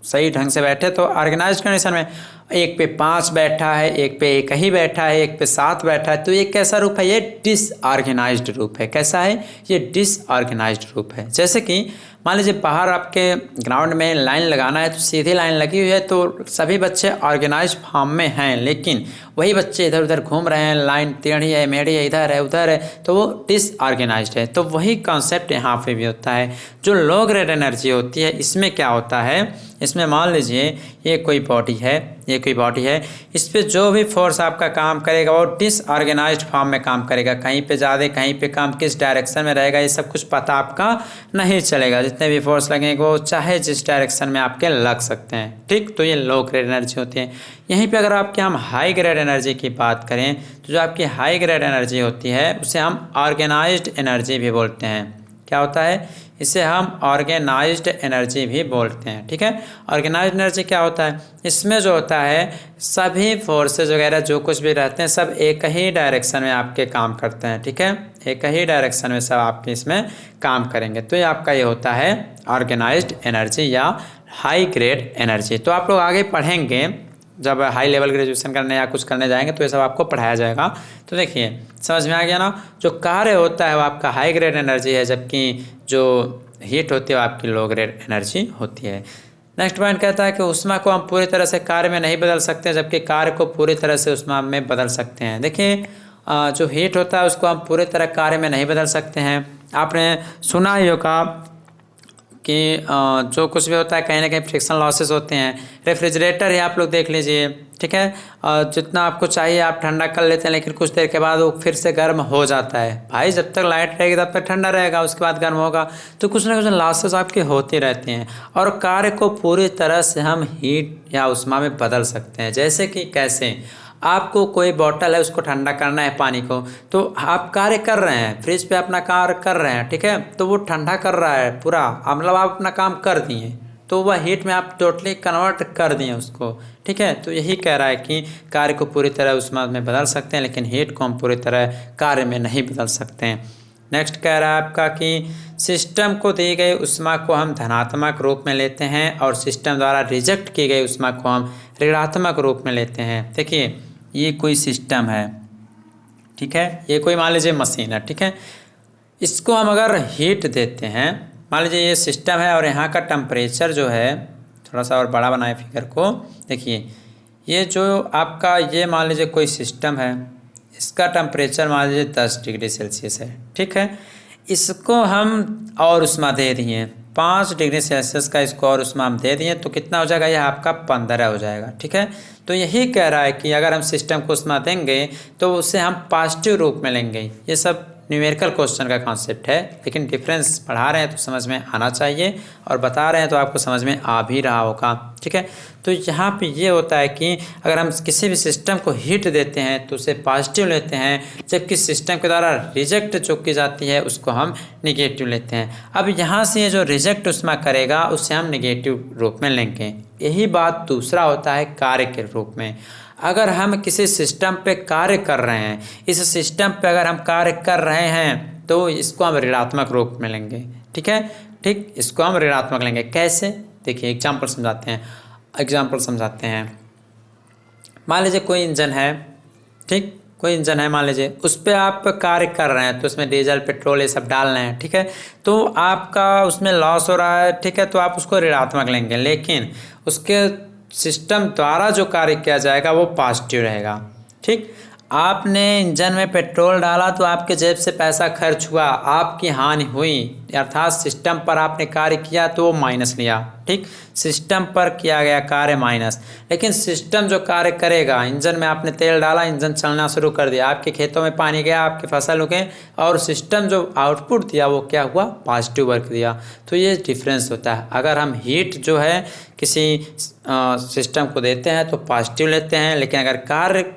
सही ढंग से बैठे तो ऑर्गेनाइज कंडीशन में। एक पे 5 बैठा है, एक पे 1 ही बैठा है, एक पे 7 बैठा है, तो ये कैसा रूप है, ये डिसऑर्गेनाइज्ड रूप है। कैसा है, ये डिसऑर्गेनाइज्ड रूप है। जैसे कि मान लीजिए बाहर आपके ग्राउंड में लाइन लगाना है तो सीधी लाइन लगी हुई है तो सभी बच्चे ऑर्गेनाइज फॉर्म में हैं, लेकिन वही बच्चे इधर उधर घूम रहे हैं, लाइन टेढ़ी है, मेढ़ी है, इधर है उधर है, तो वो डिसऑर्गेनाइज्ड है। तो वही कॉन्सेप्ट यहाँ पे भी होता है। जो लो ग्रेड एनर्जी होती है इसमें क्या होता है, इसमें मान लीजिए ये कोई बॉडी है, ये कोई बॉडी है, इस पर जो भी फोर्स आपका काम करेगा वो डिसऑर्गेनाइज्ड फॉर्म में काम करेगा। कहीं पे ज़्यादा कहीं पे कम, किस डायरेक्शन में रहेगा ये सब कुछ पता आपका नहीं चलेगा। जितने भी फोर्स लगेंगे वो चाहे जिस डायरेक्शन में आपके लग सकते हैं, ठीक। तो ये लो ग्रेड एनर्जी होती है। यहीं पे अगर आपके हम हाई ग्रेड एनर्जी की बात करें तो जो आपकी हाई ग्रेड एनर्जी होती है उसे हम ऑर्गेनाइज्ड एनर्जी भी बोलते हैं। क्या होता है, इसे हम ऑर्गेनाइज्ड एनर्जी भी बोलते हैं, ठीक है। ऑर्गेनाइज्ड एनर्जी क्या होता है, इसमें जो होता है सभी फोर्सेज वगैरह जो कुछ भी रहते हैं सब एक ही डायरेक्शन में आपके काम करते हैं, ठीक है। एक ही डायरेक्शन में सब आपके इसमें काम करेंगे। तो ये आपका ये होता है ऑर्गेनाइज्ड एनर्जी या हाई ग्रेड एनर्जी। तो आप लोग आगे पढ़ेंगे जब हाई लेवल ग्रेजुएशन करने या कुछ करने जाएंगे तो ये सब आपको पढ़ाया जाएगा। तो देखिए समझ में आ गया ना, जो कार्य होता है वो आपका हाई ग्रेड एनर्जी है जबकि जो हीट होती है वो आपकी लो ग्रेड एनर्जी होती है। नेक्स्ट पॉइंट कहता है कि ऊष्मा को हम पूरी तरह से कार्य में नहीं बदल सकते जबकि कार्य को पूरी तरह से ऊष्मा में बदल सकते हैं। देखिए जो हीट होता है उसको हम पूरी तरह कार्य में नहीं बदल सकते हैं। आपने सुना ही होगा कि जो कुछ भी होता है कहीं ना कहीं फ्रिक्शन लॉसेस होते हैं। रेफ्रिजरेटर ही आप लोग देख लीजिए, ठीक है, जितना आपको चाहिए आप ठंडा कर लेते हैं, लेकिन कुछ देर के बाद वो फिर से गर्म हो जाता है। भाई जब तक लाइट रहेगी तब तक ठंडा रहेगा, उसके बाद गर्म होगा। तो कुछ ना कुछ लॉसेस आपके होते रहते हैं। और कार्य को पूरी तरह से हम हीट या उष्मा में बदल सकते हैं। जैसे कि कैसे, आपको कोई बॉटल है उसको ठंडा करना है पानी को, तो आप कार्य कर रहे हैं, फ्रिज पे अपना कार्य कर रहे हैं, ठीक है, तो वो ठंडा कर रहा है पूरा, मतलब आप अपना काम कर दिए, तो वह हीट में आप टोटली कन्वर्ट कर दिए उसको, ठीक है। तो यही कह रहा है कि कार्य को पूरी तरह उष्मा में बदल सकते हैं, लेकिन हीट को हम पूरी तरह कार्य में नहीं बदल सकते हैं। नेक्स्ट कह रहा है आपका कि सिस्टम को दी गई उष्मा को हम धनात्मक रूप में लेते हैं और सिस्टम द्वारा रिजेक्ट की गई उष्मा को हम ऋणात्मक रूप में लेते हैं। देखिए ये कोई सिस्टम है, ठीक है, ये कोई मान लीजिए मशीन है, ठीक है, इसको हम अगर हीट देते हैं, मान लीजिए ये सिस्टम है और यहाँ का टेम्परेचर जो है, थोड़ा सा और बड़ा बनाए फिगर को, देखिए ये जो आपका ये मान लीजिए कोई सिस्टम है, इसका टेम्परेचर मान लीजिए 10 डिग्री सेल्सियस है, ठीक है, इसको हम और उष्मा दे दिए 5 डिग्री सेल्सियस का, इसको और उष्मा हम दे दिए तो कितना हो जाएगा, यह आपका 15 हो जाएगा, ठीक है। तो यही कह रहा है कि अगर हम सिस्टम को उष्मा देंगे तो उसे हम पॉजिटिव रूप में लेंगे। ये सब न्यूमेरिकल क्वेश्चन का कॉन्सेप्ट है, लेकिन डिफरेंस पढ़ा रहे हैं तो समझ में आना चाहिए, और बता रहे हैं तो आपको समझ में आ भी रहा होगा, ठीक है। तो यहाँ पे ये होता है कि अगर हम किसी भी सिस्टम को हीट देते हैं तो उसे पॉजिटिव लेते हैं, जबकि सिस्टम के द्वारा रिजेक्ट जो की जाती है उसको हम निगेटिव लेते हैं। अब यहाँ से ये जो रिजेक्ट उष्मा करेगा उसे हम निगेटिव रूप में लेंगे। यही बात दूसरा होता है कार्य के रूप में। अगर हम किसी सिस्टम पे कार्य कर रहे हैं, इस सिस्टम पे अगर हम कार्य कर रहे हैं तो इसको हम ऋणात्मक रूप में लेंगे, ठीक है, ठीक, इसको हम ऋणात्मक लेंगे। कैसे, देखिए एग्जाम्पल समझाते हैं। मान लीजिए कोई इंजन है, ठीक, कोई इंजन है मान लीजिए, उस पर आप कार्य कर रहे हैं, तो उसमें डीजल पेट्रोल ये सब डाल रहे हैं, ठीक है, तो आपका उसमें लॉस हो रहा है, ठीक है, तो आप उसको ऋणात्मक लेंगे, लेकिन उसके सिस्टम द्वारा जो कार्य किया जाएगा वो पॉजिटिव रहेगा, ठीक। आपने इंजन में पेट्रोल डाला तो आपके जेब से पैसा खर्च हुआ, आपकी हानि हुई, अर्थात सिस्टम पर आपने कार्य किया तो वो माइनस लिया, ठीक, सिस्टम पर किया गया कार्य माइनस। लेकिन सिस्टम जो कार्य करेगा, इंजन में आपने तेल डाला, इंजन चलना शुरू कर दिया, आपके खेतों में पानी गया, आपकी फसल उगे, और सिस्टम जो आउटपुट दिया वो क्या हुआ, पॉजिटिव वर्क दिया। तो ये डिफरेंस होता है। अगर हम हीट जो है किसी सिस्टम को देते हैं तो पॉजिटिव लेते हैं, लेकिन अगर कार्य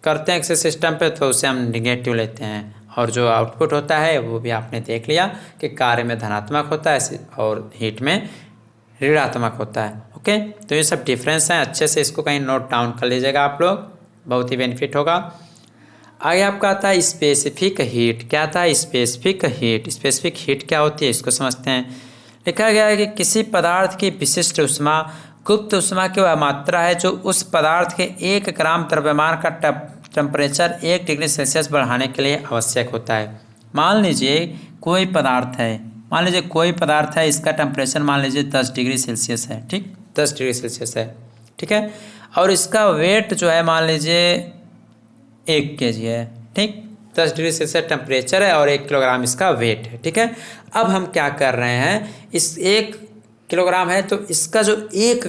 करते हैं किसी सिस्टम पे तो उसे हम निगेटिव लेते हैं, और जो आउटपुट होता है वो भी आपने देख लिया कि कार्य में धनात्मक होता है और हीट में ऋणात्मक होता है। ओके, तो ये सब डिफरेंस हैं, अच्छे से इसको कहीं नोट डाउन कर लीजिएगा आप लोग, बहुत ही बेनिफिट होगा। आगे आपका आता है स्पेसिफिक हीट। क्या आता है स्पेसिफिक हीट? स्पेसिफिक हीट क्या होती है इसको समझते हैं। लिखा गया है कि किसी पदार्थ की विशिष्ट उष्मा गुप्त उष्मा की वह मात्रा है जो उस पदार्थ के 1 ग्राम द्रव्यमान का टेम्परेचर 1 डिग्री सेल्सियस बढ़ाने के लिए आवश्यक होता है। मान लीजिए कोई पदार्थ है, मान लीजिए कोई पदार्थ है, इसका टेम्परेचर मान लीजिए 10 डिग्री सेल्सियस है, ठीक, 10 डिग्री सेल्सियस है, ठीक है, और इसका वेट जो है मान लीजिए 1 kg है, ठीक, 10 डिग्री सेल्सियस टेम्परेचर है और 1 किलोग्राम इसका वेट है, ठीक है। अब हम क्या कर रहे हैं, इस 1 किलोग्राम है तो इसका जो 1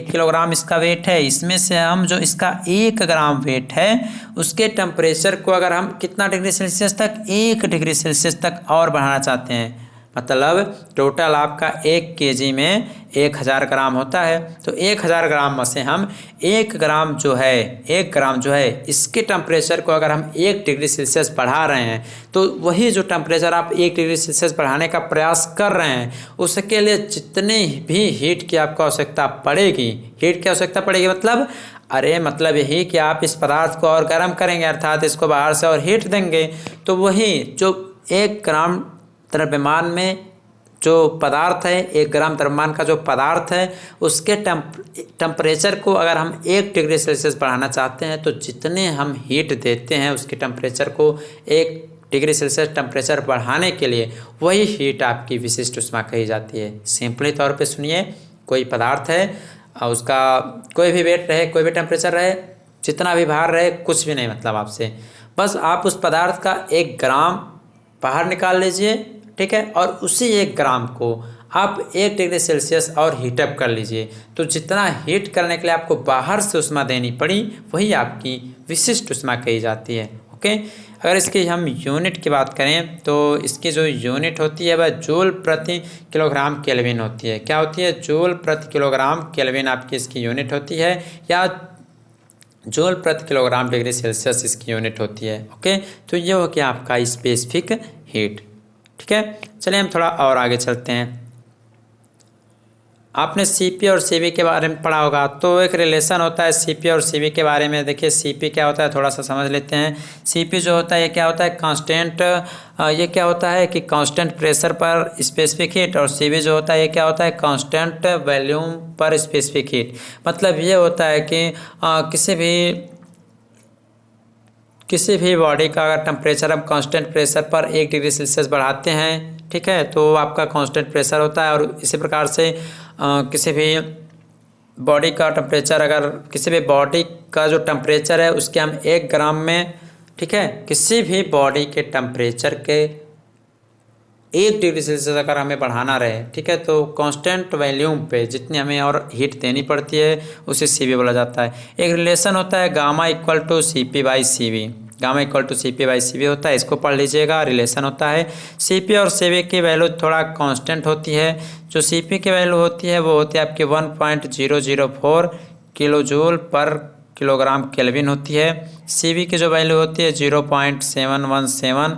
किलोग्राम इसका वेट है, इसमें से हम जो इसका 1 ग्राम वेट है उसके टेम्परेचर को अगर हम कितना डिग्री सेल्सियस तक, 1 डिग्री सेल्सियस तक और बढ़ाना चाहते हैं, मतलब टोटल आपका 1 kg में 1000 ग्राम होता है, तो 1000 ग्राम में से हम 1 ग्राम जो है इसके टेम्परेचर को अगर हम 1 डिग्री सेल्सियस बढ़ा रहे हैं तो वही जो टेम्परेचर आप 1 डिग्री सेल्सियस बढ़ाने का प्रयास कर रहे हैं उसके लिए जितनी भी हीट की आपको आवश्यकता पड़ेगी, हीट की आवश्यकता पड़ेगी मतलब यही कि आप इस पदार्थ को और गर्म करेंगे, अर्थात इसको बाहर से और हीट देंगे, तो वही जो 1 ग्राम द्रव्यमान में जो पदार्थ है, 1 ग्राम द्रव्यमान का जो पदार्थ है उसके टेम्परेचर को अगर हम 1 डिग्री सेल्सियस बढ़ाना चाहते हैं तो जितने हम हीट देते हैं उसके टेम्परेचर को 1 डिग्री सेल्सियस टेम्परेचर बढ़ाने के लिए वही हीट आपकी विशिष्ट उष्मा कही जाती है। सिंपली तौर पे सुनिए, कोई पदार्थ है और उसका कोई भी वेट रहे, कोई भी टेम्परेचर रहे, जितना भी भार रहे, कुछ भी नहीं मतलब आपसे, बस आप उस पदार्थ का 1 ग्राम बाहर निकाल लीजिए, ठीक है, और उसी 1 ग्राम को आप 1 डिग्री सेल्सियस और हीटअप कर लीजिए। तो जितना हीट करने के लिए आपको बाहर से ऊष्मा देनी पड़ी वही आपकी विशिष्ट ऊष्मा कही जाती है। ओके, अगर इसकी हम यूनिट की बात करें तो इसकी जो यूनिट होती है वह जूल प्रति किलोग्राम केल्विन होती है। क्या होती है? जूल प्रति किलोग्राम केल्विन आपकी इसकी यूनिट होती है, या जूल प्रति किलोग्राम डिग्री सेल्सियस इसकी यूनिट होती है। ओके, तो ये हो गया आपका स्पेसिफिक हीट। ठीक है, चलिए हम थोड़ा और आगे चलते हैं। आपने सीपी और सीवी के बारे में पढ़ा होगा, तो एक रिलेशन होता है सीपी और सीवी के बारे में। देखिए सीपी क्या होता है थोड़ा सा समझ लेते हैं। सीपी जो होता है ये क्या होता है? कांस्टेंट, ये क्या होता है कि कांस्टेंट प्रेशर पर स्पेसिफिक हीट, और सीवी जो होता है ये क्या होता है? कांस्टेंट वॉल्यूम पर स्पेसिफिक हीट। मतलब ये होता है कि किसी भी बॉडी का अगर टेम्परेचर हम कांस्टेंट प्रेशर पर 1 डिग्री सेल्सियस बढ़ाते हैं, ठीक है, तो आपका कांस्टेंट प्रेशर होता है। और इसी प्रकार से किसी भी बॉडी का टेम्परेचर, अगर किसी भी बॉडी का जो टेम्परेचर है उसके हम 1 ग्राम में, ठीक है, किसी भी बॉडी के टेम्परेचर के 1 डिग्री सेल्सियस अगर हमें बढ़ाना रहे, ठीक है, तो कांस्टेंट वॉल्यूम पे जितनी हमें और हीट देनी पड़ती है उसे सीवी बोला जाता है। एक रिलेशन होता है gamma equal to CP by CV. Gamma equal to CP by CV होता है, इसको पढ़ लीजिएगा। रिलेशन होता है सीपी और सीवी की वैल्यू थोड़ा कांस्टेंट होती है। जो सीपी की वैल्यू होती है वो होती है आपकी 1.004 किलो जूल पर किलोग्राम केल्विन होती है। सीवी की जो वैल्यू होती है 0.717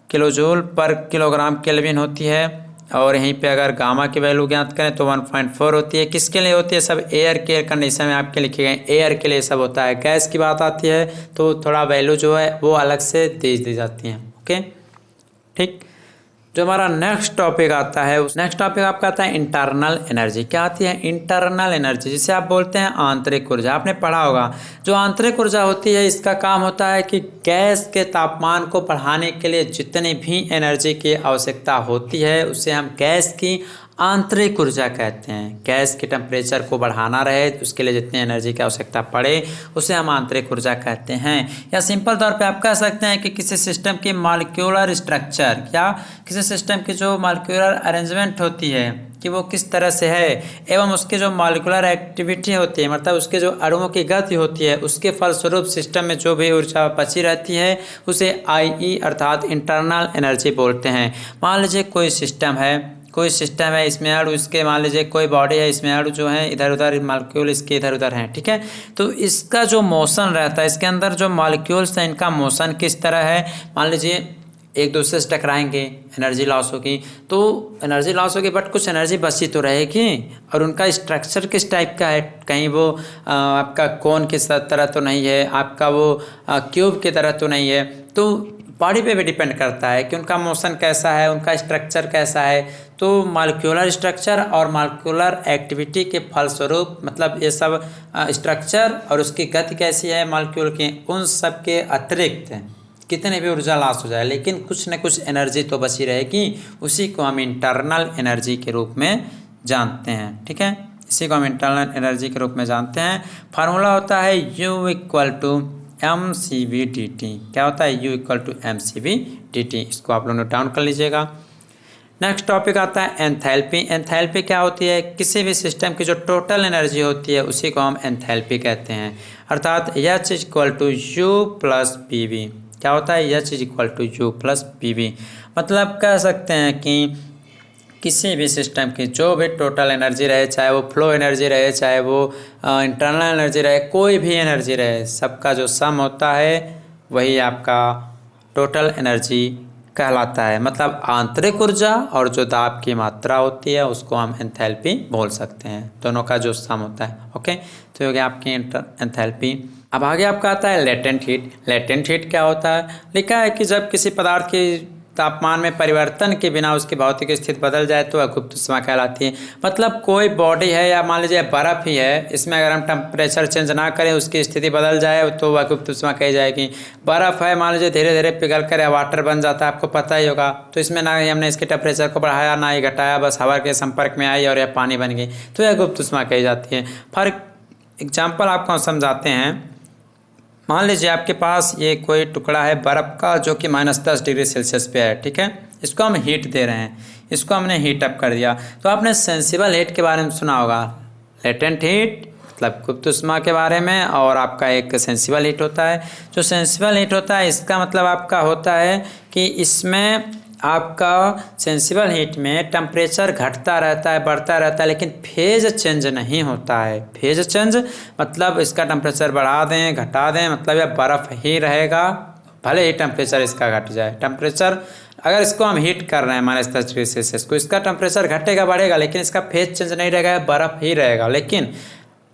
किलो जूल पर किलोग्राम केल्विन होती है। और यहीं पे अगर गामा की वैल्यू ज्ञात करें तो 1.4 होती है। किसके लिए होती है? सब एयर के कंडीशन में आपके लिखे गए, एयर के लिए सब होता है। गैस की बात आती है तो थोड़ा वैल्यू जो है वो अलग से दे दी जाती है। ओके, ठीक। जो हमारा नेक्स्ट टॉपिक आता है, उस नेक्स्ट टॉपिक आपका आता है इंटरनल एनर्जी। क्या आती है? इंटरनल एनर्जी, जिसे आप बोलते हैं आंतरिक ऊर्जा। आपने पढ़ा होगा जो आंतरिक ऊर्जा होती है इसका काम होता है कि गैस के तापमान को बढ़ाने के लिए जितनी भी एनर्जी की आवश्यकता होती है उसे हम गैस की आंतरिक ऊर्जा कहते हैं। गैस के टेम्परेचर को बढ़ाना रहे उसके लिए जितनी एनर्जी की आवश्यकता पड़े उसे हम आंतरिक ऊर्जा कहते हैं। या सिंपल तौर पे आप कह सकते हैं कि किसी सिस्टम की मॉलिक्यूलर स्ट्रक्चर या किसी सिस्टम की जो मॉलिक्यूलर अरेंजमेंट होती है कि वो किस तरह से है, एवं उसकी जो मॉलिक्यूलर एक्टिविटी होती है, मतलब उसके जो अणुओं की गति होती है, उसके फलस्वरूप सिस्टम में जो भी ऊर्जा बची रहती है उसे आई अर्थात इंटरनल एनर्जी बोलते हैं। मान लीजिए कोई सिस्टम है, इसमें अणु, इसके मान लीजिए कोई बॉडी है, इसमें अणु जो है इधर उधर, मॉलिक्यूल इसके इधर उधर हैं, ठीक है। तो इसका जो मोशन रहता है, इसके अंदर जो मॉलिक्यूल्स हैं इनका मोशन किस तरह है, मान लीजिए एक दूसरे से टकराएंगे, एनर्जी लॉस होगी, तो एनर्जी लॉस होगी बट कुछ एनर्जी बची तो रहेगी। और उनका स्ट्रक्चर किस टाइप का है, कहीं वो आपका कोन की तरह तो नहीं है, आपका वो क्यूब की तरह तो नहीं है। तो बॉडी पे भी डिपेंड करता है कि उनका मोशन कैसा है, उनका स्ट्रक्चर कैसा है। तो मॉलिक्यूलर स्ट्रक्चर और मॉलिक्यूलर एक्टिविटी के फलस्वरूप, मतलब ये सब स्ट्रक्चर और उसकी गति कैसी है मॉलिक्यूल की, उन सब के अतिरिक्त कितने भी ऊर्जा लॉस हो जाए लेकिन कुछ न कुछ एनर्जी तो बची रहेगी, उसी को हम इंटरनल एनर्जी के रूप में जानते हैं, ठीक है। इसी को हम इंटरनल एनर्जी के रूप में जानते हैं। फार्मूला होता है U इक्वल टू mCv/dt। क्या होता है? U equal to mCv/dt। इसको आप लोग नोट डाउन कर लीजिएगा। नेक्स्ट टॉपिक आता है एंथैल्पी। एंथैल्पी क्या होती है? किसी भी सिस्टम की जो टोटल एनर्जी होती है उसी को हम एंथैल्पी कहते हैं, अर्थात H equal to U plus PV। क्या होता है? H equal to U plus PV। मतलब कह सकते हैं कि किसी भी सिस्टम की जो भी टोटल एनर्जी रहे, चाहे वो फ्लो एनर्जी रहे, चाहे वो इंटरनल एनर्जी रहे, कोई भी एनर्जी रहे, सबका जो सम होता है वही आपका टोटल एनर्जी कहलाता है। मतलब आंतरिक ऊर्जा और जो दाब की मात्रा होती है उसको हम एंथैल्पी बोल सकते हैं, दोनों का जो सम होता है। ओके, तो हो गया आपकी एंथैल्पी। अब आगे आपका आता है लेटेंट हीट। लेटेंट हीट क्या होता है? लिखा है कि जब किसी पदार्थ की तापमान में परिवर्तन के बिना उसकी भौतिक स्थिति बदल जाए तो वह गुप्त ऊष्मा कहलाती है। मतलब कोई बॉडी है या मान लीजिए बर्फ़ ही है, इसमें अगर हम टेम्परेचर चेंज ना करें, उसकी स्थिति बदल जाए तो वह गुप्त ऊष्मा कही जाएगी। बर्फ़ है, मान लीजिए धीरे धीरे पिघल कर वाटर बन जाता है, आपको पता ही होगा, तो इसमें ना ही हमने इसके टेम्परेचर को बढ़ाया ना ही घटाया, बस हवा के संपर्क में आई और यह पानी बन गई, तो यह गुप्त ऊष्मा कही जाती है। फॉर एग्जाम्पल आपको समझाते हैं। मान लीजिए आपके पास ये कोई टुकड़ा है बर्फ़ का जो कि -10 डिग्री सेल्सियस पे है, ठीक है। इसको हम हीट दे रहे हैं। इसको हमने हीट अप कर दिया। तो आपने सेंसिबल हीट के बारे में सुना होगा, लेटेंट हीट मतलब गुप्त ऊष्मा के बारे में, और आपका एक सेंसिबल हीट होता है। जो सेंसिबल हीट होता है इसका मतलब आपका होता है कि इसमें आपका सेंसिबल हीट में टेम्परेचर घटता रहता है, बढ़ता रहता है, लेकिन फेज चेंज नहीं होता है। फेज चेंज मतलब इसका टेम्परेचर बढ़ा दें घटा दें, मतलब यह बर्फ़ ही रहेगा, भले ही टेम्परेचर इसका घट जाए। टेम्परेचर अगर इसको हम हीट कर रहे हैं -10°C को, इसका टेम्परेचर घटेगा बढ़ेगा, लेकिन इसका फेज चेंज नहीं रहेगा, बर्फ़ ही रहेगा। लेकिन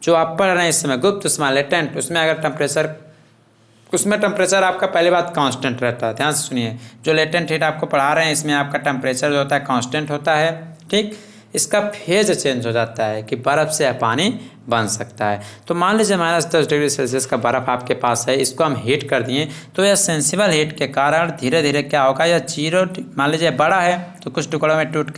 जो आप पढ़ रहे हैं इस समय गुप्त ऊष्मा लेटेंट, उसमें अगर टेम्परेचर आपका पहली बात कांस्टेंट रहता है। ध्यान से सुनिए, जो लेटेंट हीट आपको पढ़ा रहे हैं इसमें आपका टेम्परेचर जो होता है कांस्टेंट होता है, ठीक। इसका फेज चेंज हो जाता है कि बर्फ़ से पानी बन सकता है। तो मान लीजिए -10°C का बर्फ़ आपके पास है, इसको हम हीट कर दिए, तो यह सेंसिबल हीट के कारण धीरे धीरे क्या होगा, यह 0, मान लीजिए बड़ा है तो कुछ टुकड़ों में टूट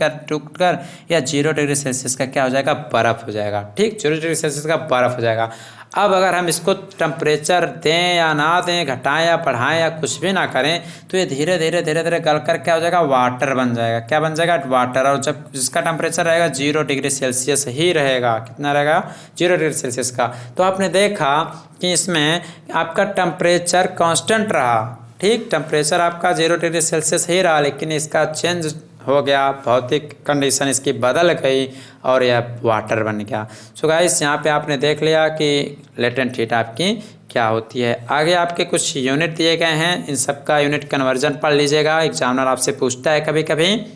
कर यह 0°C का क्या हो जाएगा, बर्फ़ हो जाएगा, ठीक। 0°C का बर्फ़ हो जाएगा। अब अगर हम इसको टेम्परेचर दें या ना दें, घटाएं या बढ़ाएं या कुछ भी ना करें, तो ये धीरे धीरे गल कर क्या हो जाएगा, वाटर बन जाएगा। क्या बन जाएगा, वाटर। और जब जिसका टेम्परेचर रहेगा 0°C ही रहेगा, कितना रहेगा, 0°C का। तो आपने देखा कि इसमें आपका टेम्परेचर कांस्टेंट रहा, ठीक। टेम्परेचर आपका 0°C ही रहा, लेकिन इसका चेंज हो गया, भौतिक कंडीशन इसकी बदल गई और यह वाटर बन गया। सो गाइस, यहाँ पे आपने देख लिया कि लेटेंट हीट आपकी क्या होती है। आगे आपके कुछ यूनिट दिए गए हैं, इन सब का यूनिट कन्वर्जन पढ़ लीजिएगा, एग्जामिनर आपसे पूछता है कभी कभी।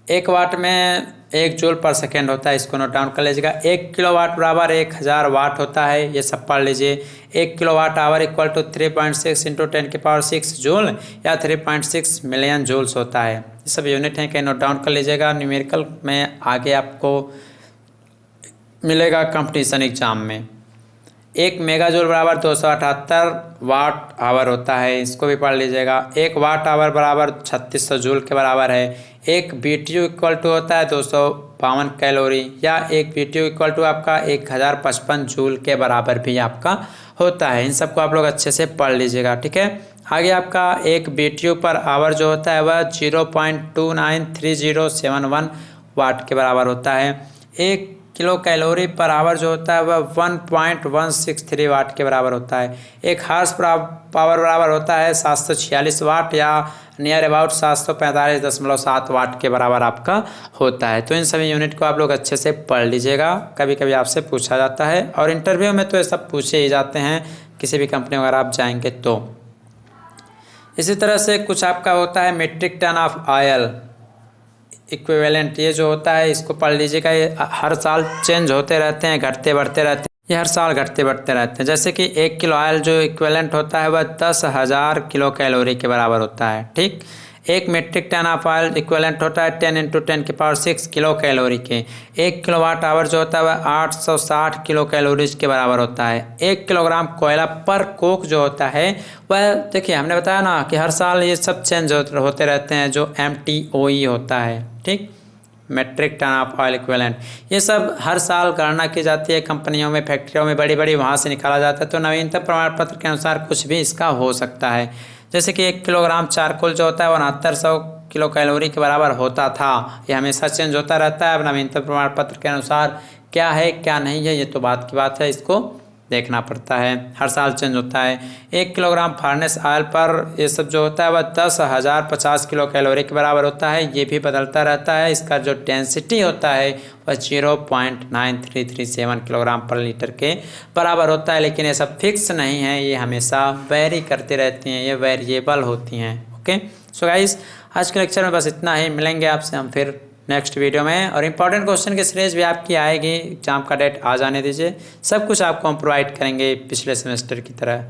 1 वाट में 1 जूल पर सेकेंड होता है, इसको नोट डाउन कर लीजिएगा। 1 किलोवाट बराबर 1000 वाट होता है, ये सब पढ़ लीजिए। 1 kilowatt hour equal to 3.6 × 10⁻⁶ joule या 3.6 मिलियन जूल्स होता है। ये सब यूनिट हैं, कहीं नोट डाउन कर लीजिएगा। न्यूमेरिकल में आगे आपको मिलेगा कंपटीशन एग्जाम में। 1 मेगाजूल बराबर 278 वाट आवर होता है, इसको भी पढ़ लीजिएगा। 1 वाट आवर बराबर 3600 जूल के बराबर है। 1 BTU इक्वल टू होता है 252 कैलोरी, या 1 BTU इक्वल टू आपका 1055 जूल के बराबर भी आपका होता है। इन सबको आप लोग अच्छे से पढ़ लीजिएगा, ठीक है। आगे आपका 1 BTU पर आवर जो होता है वह 0.293071 वाट के बराबर होता है। 1 किलो कैलोरी पर आवर जो होता है वह 1.163 वाट के बराबर होता है। 1 हार्स पावर बराबर होता है 746 वाट या नियर अबाउट 745.7 वाट के बराबर आपका होता है। तो इन सभी यूनिट को आप लोग अच्छे से पढ़ लीजिएगा, कभी कभी आपसे पूछा जाता है, और इंटरव्यू में तो ये सब पूछे ही जाते हैं, किसी भी कंपनी अगर आप जाएंगे तो। इसी तरह से कुछ आपका होता है metric ton of oil equivalent, ये जो होता है इसको पढ़ लीजिएगा। ये हर साल चेंज होते रहते हैं, घटते बढ़ते रहते हैं, ये हर साल घटते बढ़ते रहते हैं। जैसे कि 1 किलो ऑयल जो इक्विवेलेंट होता है वह 10,000 किलो कैलोरी के बराबर होता है, ठीक। 1 metric ton of oil equivalent होता है 10 × 10⁶ किलो कैलोरी के। 1 किलोवाट आवर जो होता है वह 860 किलो कैलोरीज के बराबर होता है। 1 किलोग्राम कोयला पर कोक जो होता है वह, देखिए हमने बताया ना कि हर साल ये सब चेंज होते रहते हैं, जो MTOE होता है, ठीक, metric ton of oil equivalent. ये सब हर साल गणना की जाती है कंपनियों में, फैक्ट्रियों में, बड़ी बड़ी वहाँ से निकाला जाता है। तो नवीनतम प्रमाण पत्र के अनुसार कुछ भी इसका हो सकता है। जैसे कि 1 किलोग्राम चारकोल जो होता है 6900 किलो कैलोरी के बराबर होता था, ये हमेशा चेंज होता रहता है। अब नवीनतम प्रमाण पत्र के अनुसार क्या है क्या नहीं है ये तो बात की बात है, इसको देखना पड़ता है, हर साल चेंज होता है। 1 किलोग्राम फर्नेस ऑयल पर ये सब जो होता है वह 10,050 किलो कैलोरी के बराबर होता है, ये भी बदलता रहता है। इसका जो डेंसिटी होता है वह 0.9337 किलोग्राम पर लीटर के बराबर होता है। लेकिन ये सब फिक्स नहीं है, ये हमेशा वेरी करती रहती हैं, ये वेरिएबल होती हैं। ओके, सो गाइस आज के लेक्चर में बस इतना ही, मिलेंगे आपसे हम फिर नेक्स्ट वीडियो में। और इंपॉर्टेंट क्वेश्चन की सीरीज भी आपकी आएगी, एग्जाम का डेट आ जाने दीजिए, सब कुछ आपको हम प्रोवाइड करेंगे पिछले सेमेस्टर की तरह।